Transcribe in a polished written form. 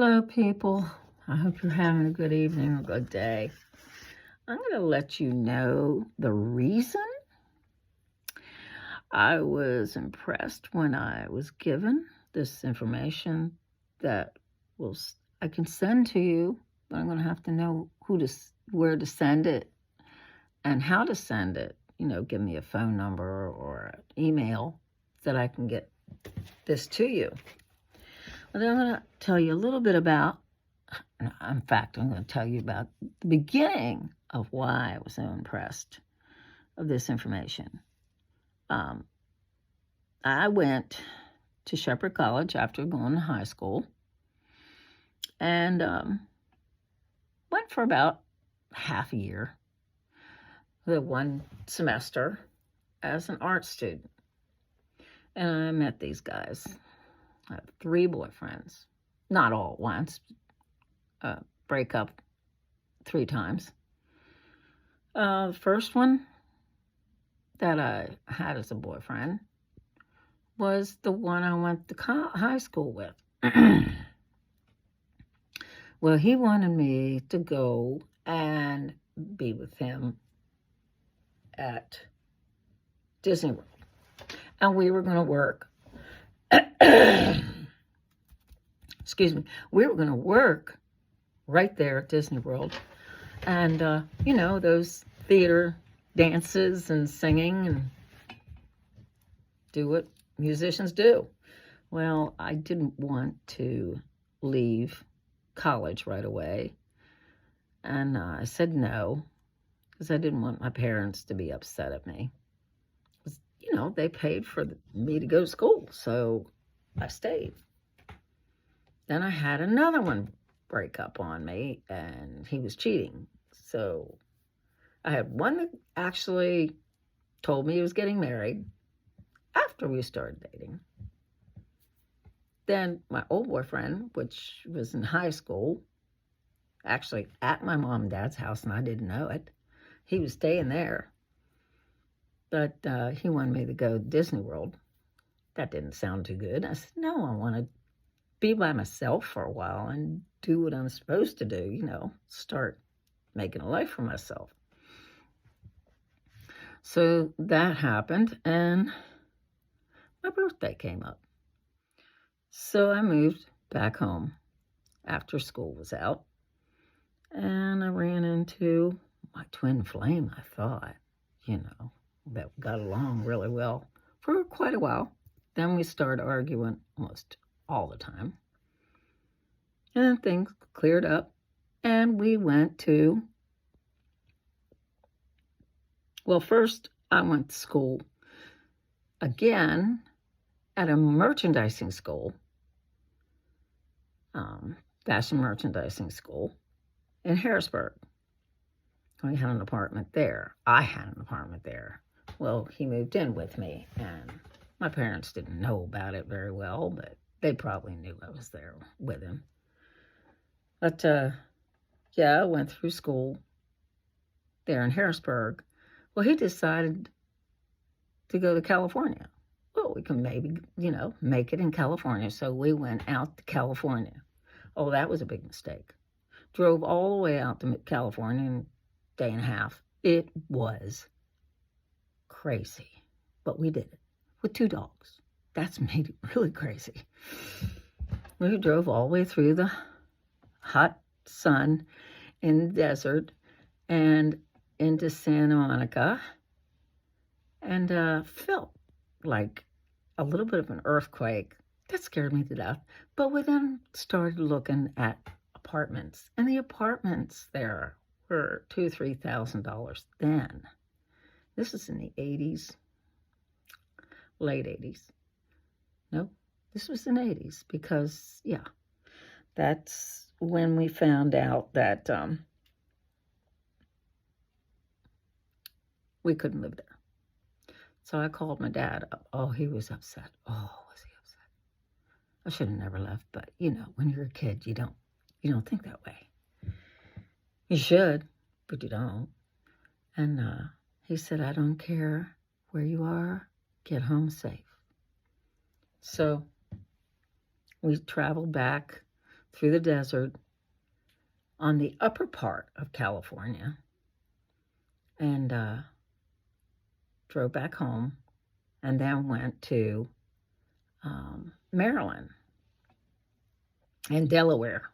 Hello, people. I hope you're having a good evening or good day. I'm going to let you know the reason I was impressed when I was given this information that I can send to you, but I'm going to have to know where to send it and how to send it. Give me a phone number or an email that I can get this to you. But I'm going to tell you a little bit about. In fact, I'm going to tell you about the beginning of why I was so impressed of this information. I went to Shepherd College after going to high school and went for about half a year, the one semester, as an art student. And I met these guys. I have 3 boyfriends, not all at once. Break up 3 times. The first one that I had as a boyfriend was the one I went to high school with. Well, he wanted me to go and be with him at Disney World. And we were going to work. Excuse me. We were going to work right there at Disney World. And, those theater dances and singing and do what musicians do. Well, I didn't want to leave college right away. And I said no, because I didn't want my parents to be upset at me. Because, they paid for me to go to school, so I stayed. Then I had another one break up on me, and he was cheating. So I had one that actually told me he was getting married after we started dating. Then my old boyfriend, which was in high school, actually at my mom and dad's house, and I didn't know it, he was staying there. But he wanted me to go to Disney World. That didn't sound too good. I said, no, I want to be by myself for a while and do what I'm supposed to do, start making a life for myself. So that happened, and my birthday came up. So I moved back home after school was out, and I ran into my twin flame, I thought, that got along really well for quite a while. Then we started arguing almost all the time. And then things cleared up, and we went to, first I went to school again at a merchandising school, fashion merchandising school in Harrisburg. We had an apartment there. I had an apartment there. Well, he moved in with me, and my parents didn't know about it very well, but they probably knew I was there with him. But, I went through school there in Harrisburg. Well, he decided to go to California. Well, we can maybe, make it in California. So we went out to California. Oh, that was a big mistake. Drove all the way out to California in a day and a half. It was crazy. But we did it with 2 dogs. That's made it really crazy. We drove all the way through the hot sun in the desert and into Santa Monica, and felt like a little bit of an earthquake. That scared me to death. But we then started looking at apartments, and the apartments there were $2,000 to $3,000 then. This is in the 80s, late 80s. No, this was in the 80s because, that's when we found out that we couldn't live there. So I called my dad up. Oh, he was upset. Oh, was he upset? I should have never left, but when you're a kid, you don't think that way. You should, but you don't. And he said, I don't care where you are, get home safe. So we traveled back through the desert on the upper part of California and drove back home, and then went to Maryland and Delaware.